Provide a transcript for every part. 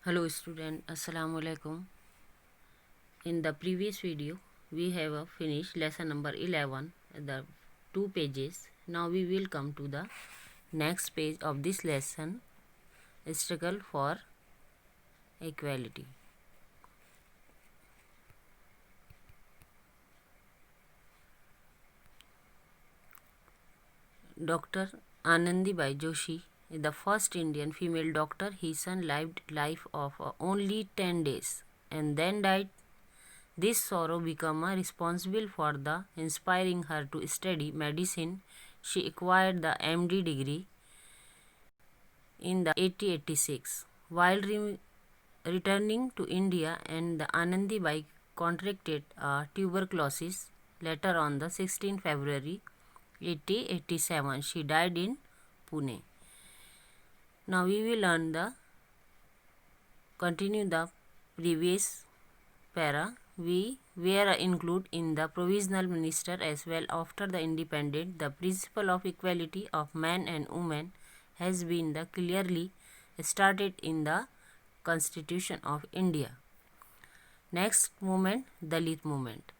Hello student, Assalamu alaikum. In the previous video we have finished lesson number 11, the 2 pages. Now we will come to the next page of this lesson, struggle for equality. Dr. Anandibai Joshi is the first Indian female doctor. His son lived life of only 10 days and then died. This sorrow became responsible for the inspiring her to study medicine. She acquired the MD degree in the 1886. While returning to India, and the Anandibai contracted tuberculosis. Later on the 16th February 1887, she died in Pune. Now we will learn the continue the previous para. We were included in the provisional minister as well. After the independence, the principle of equality of man and woman has been the clearly started in the Constitution of India. Next movement, Dalit movement.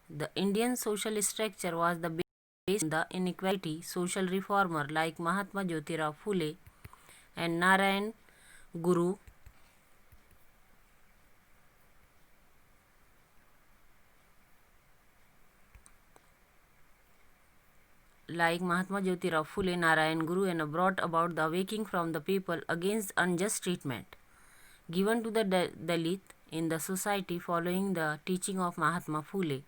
The Indian social structure was the base in the inequality. Social reformer like Mahatma Jyotirao Phule and Narayan Guru Narayan Guru, and brought about the awakening from the people against unjust treatment given to the Dalit in the society. Following the teaching of Mahatma Phule,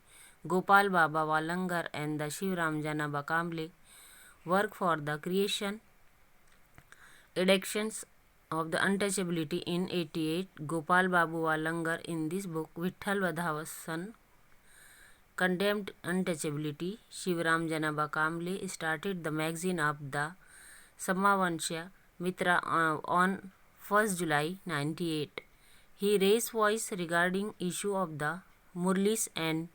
Gopal Baba Walangar and the Shivram Janaba Kamble work for the creation elections of the untouchability in 88. Gopal Babu Walangar in this book, Vitthal Vadhavasan, condemned untouchability. Shivram Janaba Kamble started the magazine of the Samavansha Mitra on 1st July 98. He raised voice regarding issue of the Murlis and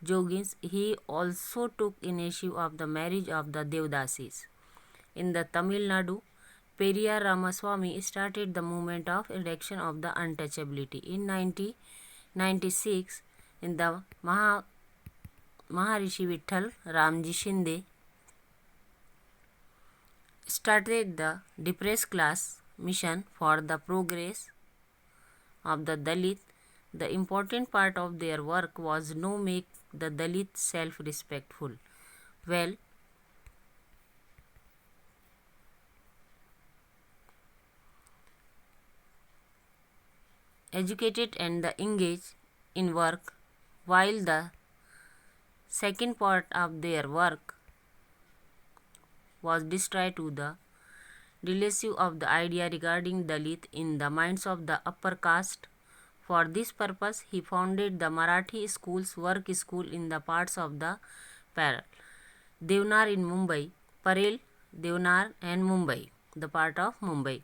Jogins. He also took initiative of the marriage of the Devdasis. In the Tamil Nadu, Periyar Ramaswamy started the movement of election of the untouchability. In 1996, in the Maharishi Vitthal Ramji Shinde started the depressed class mission for the progress of the Dalit. The important part of their work was to make the Dalit self-respectful, well educated and engaged in work, while the second part of their work was destroyed to the relative of the idea regarding Dalit in the minds of the upper caste. For this purpose, he founded the Marathi schools, work school in the parts of the Parel, Devnar in Mumbai, Parel, Devnar and Mumbai, the part of Mumbai.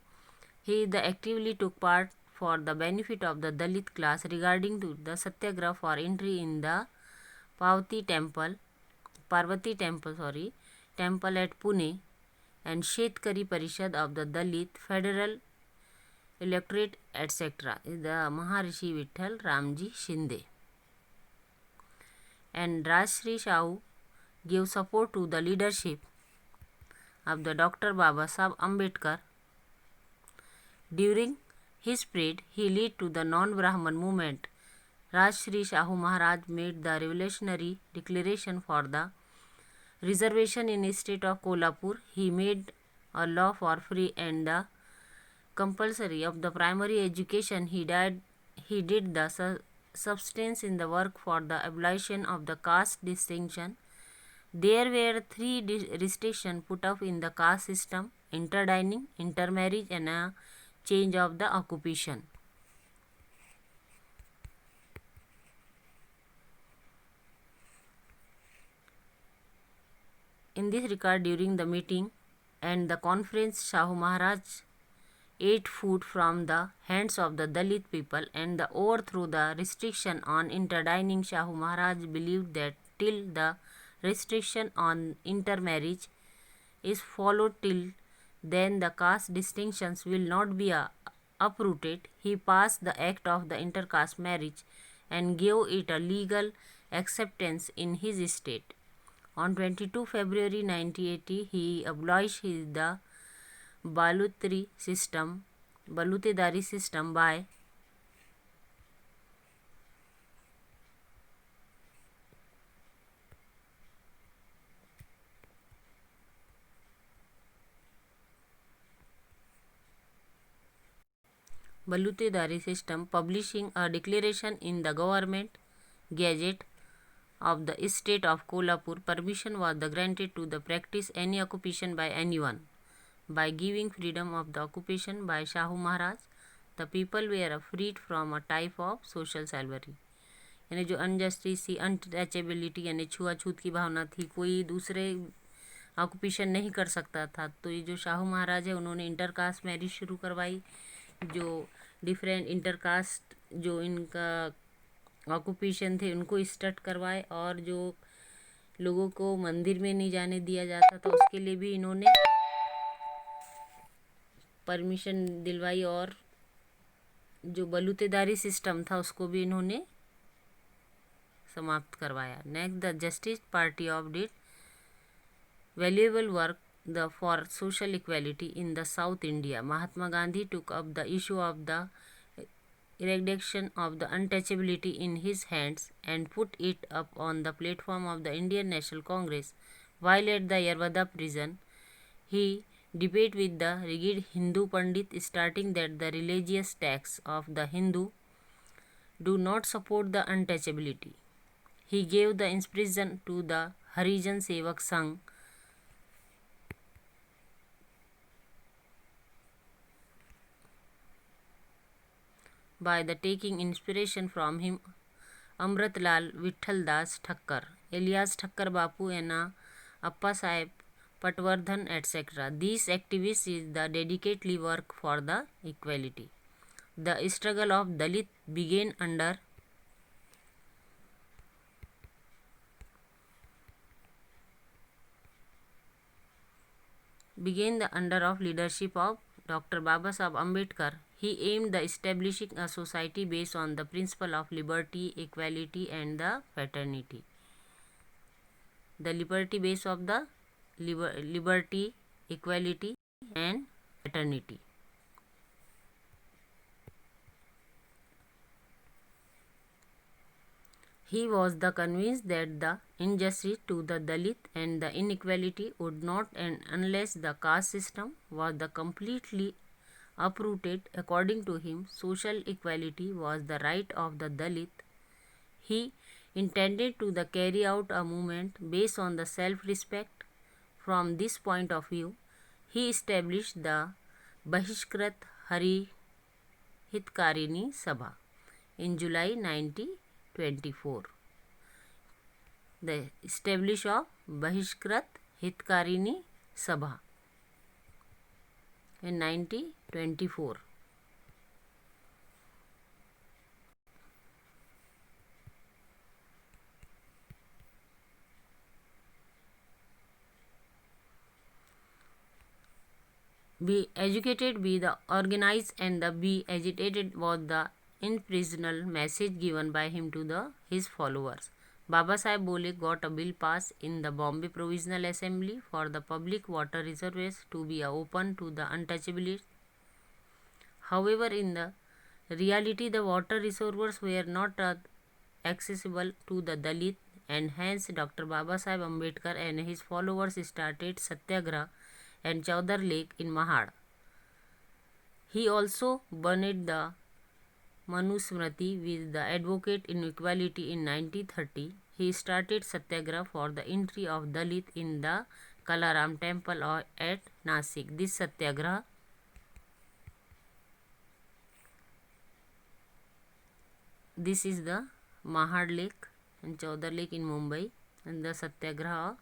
He actively took part for the benefit of the Dalit class regarding to the Satyagraha for entry in the Parvati temple at Pune, and Shetkari Parishad of the Dalit Federal Electorate, etc. is the Maharishi Vitthal Ramji Shinde. And Rajshri Shahu gave support to the leadership of the Dr. Baba Saheb Ambedkar. During his period, he led to the non-Brahman movement. Rajshri Shahu Maharaj made the revolutionary declaration for the reservation in the state of Kolhapur. He made a law for free and the compulsory of the primary education. He did the substance in the work for the abolition of the caste distinction. There were 3 restrictions put up in the caste system: interdining, intermarriage, and a change of the occupation. In this regard, during the meeting and the conference, Shahu Maharaj ate food from the hands of the Dalit people and the overthrew the restriction on interdining. Shahu Maharaj believed that till the restriction on intermarriage is followed, till then the caste distinctions will not be uprooted, he passed the Act of the Intercaste Marriage and gave it a legal acceptance in his state. On 22 February 1980, he abolished the balutedari system by publishing a declaration in the government gazette of the state of Kolhapur. Permission was granted to the practice any occupation by anyone. By giving freedom of the occupation by Shahu Maharaj, the people were freed from a type of social slavery. यानी जो injustice थी, untouchability यानी छुआछूत की भावना थी, कोई दूसरे occupation नहीं कर सकता था। तो ये जो शाहू महाराज है उन्होंने इंटरकास्ट मैरिज शुरू करवाई, जो डिफरेंट इंटरकास्ट जो इनका ऑक्यूपेशन थे उनको स्टार्ट करवाए, और जो लोगों को मंदिर में नहीं जाने दिया जाता था उसके लिए भी इन्होंने परमिशन दिलवाई, और जो बलूतेदारी सिस्टम था उसको भी इन्होंने समाप्त करवाया। Next, the justice party of did valuable work for social equality in the south India. Mahatma Gandhi took up the issue of the eradication of the untouchability in his hands and put it up on the platform of the Indian National Congress. While at the Yarbada prison, he debated with the rigid Hindu Pandit, stating that the religious texts of the Hindu do not support the untouchability. He gave the inspiration to the Harijan Sevak Sangh by the taking inspiration from him Amrit Lal Vitthal Das Thakkar, alias Thakkar Bapu, and Appa Saheb Patwardhan, etc. These activists is the dedicatedly work for the equality. The struggle of Dalit began under of leadership of Dr. Babasaheb Ambedkar. He aimed at establishing a society based on the principle of liberty, equality, and the fraternity. The liberty base of the liberty, equality, and fraternity. He was convinced that the injustice to the Dalit and the inequality would not end unless the caste system was completely uprooted. According to him, social equality was the right of the Dalit. He intended to carry out a movement based on the self-respect. From this point of view, he established the Bahishkrit Hari Hitkarini Sabha in July 1924. The establishment of Bahishkrit Hitkarini Sabha in 1924. Be educated, be the organized, and the be agitated was the impersonal message given by him to his followers. Baba Saheb Bole got a bill passed in the Bombay Provisional Assembly for the public water reservoirs to be open to the untouchables. However, in the reality, the water reservoirs were not accessible to the Dalit, and hence Dr. Baba Saheb Ambedkar and his followers started Satyagraha and Chaudhar Lake in Mahad. He also burned the Manusmriti with the advocate inequality in 1930. He started Satyagraha for the entry of Dalit in the Kalaram temple at Nasik. This Satyagraha this is the Mahad Lake and Chaudhar Lake in Mumbai, and the Satyagraha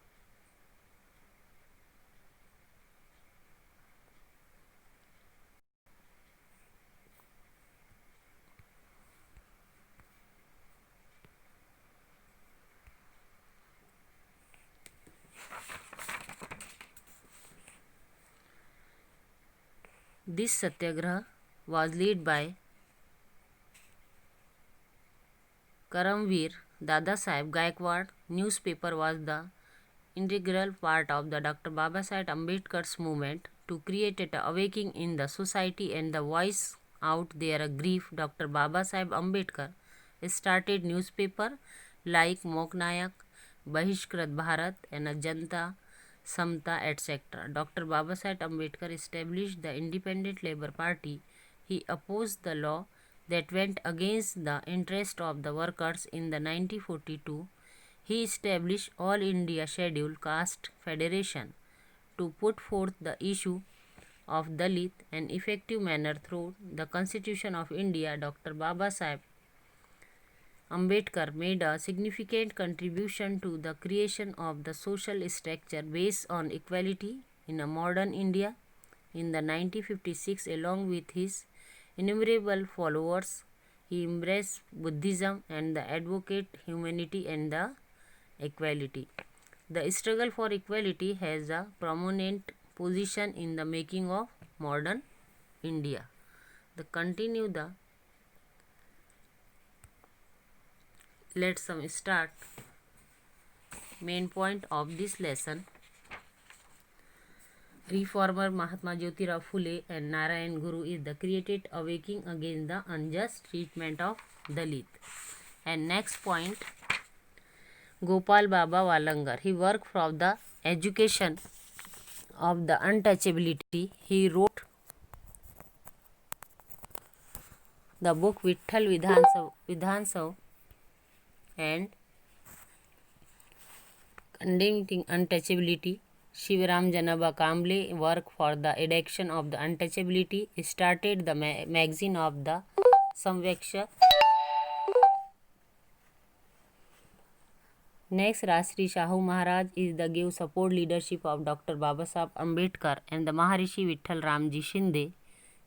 This Satyagraha was led by Karamveer Dadasaheb Gaikwad. Newspaper was the integral part of the Dr. Babasaheb Ambedkar's movement to create an awakening in the society and the voice out their grief. Dr. Babasaheb Ambedkar started newspaper like Moknayak, Bahishkrat Bharat and Janta Samta etc. Dr. Babasaheb Ambedkar established the Independent Labour Party. He opposed the law that went against the interest of the workers. In the 1942, he established All India Scheduled Caste Federation to put forth the issue of Dalit an effective manner through the Constitution of India. Dr. Babasaheb Ambedkar made a significant contribution to the creation of the social structure based on equality in a modern India. In the 1956, along with his innumerable followers, he embraced Buddhism and the advocate humanity and the equality. The struggle for equality has a prominent position in the making of modern India. Let's start main point of this lesson. Reformer Mahatma Jyotirao Phule and Narayan Guru is the created awakening against the unjust treatment of Dalit. And next point, Gopal Baba Walangar. He worked for the education of the untouchability. He wrote the book Vitthal Vidhansav and Condemning Untouchability. Shivram Janaba Kamble worked for the education of the untouchability. He started the magazine of the Samveksha. Next, Rashri Shahu Maharaj is the gave support leadership of Dr. Babasaheb Ambedkar and the Maharishi Vitthal Ramji Shinde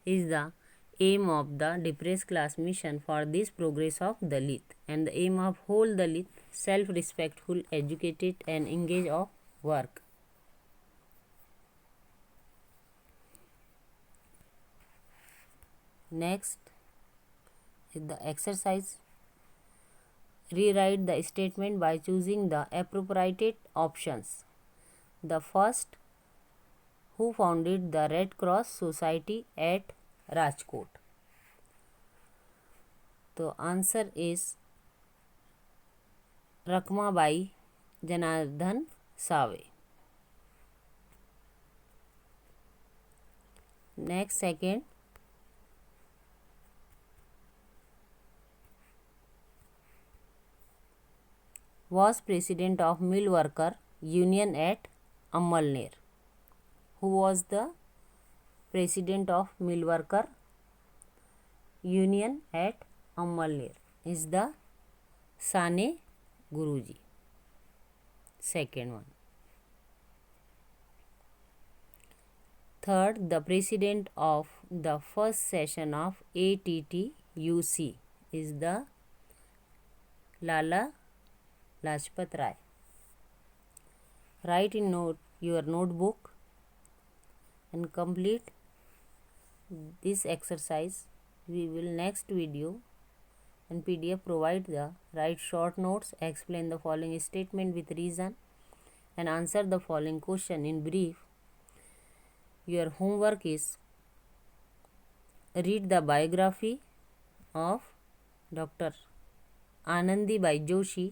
is the aim of the depressed class mission for this progress of Dalit and the aim of whole Dalit self-respectful, educated and engaged of work. Next is the exercise. Rewrite the statement by choosing the appropriate options. The first, who founded the Red Cross Society at Rajkot? The answer is Rakmabai Janardhan Save. Next, second, was president of Mill Worker Union at Amalner. Who was the president of Mill Worker Union at Amalner? Is the Sane Guruji. Second one. Third, the president of the first session of ATTUC is the Lala Lajpat Rai. Write in your notebook and complete this exercise. We will next video and PDF provide the write short notes, explain the following statement with reason and answer the following question in brief. Your homework is read the biography of Dr. Anandibai Joshi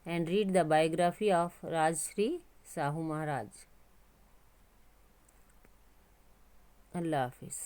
and read the biography of Rajshri Shahu Maharaj. Allah Hafiz.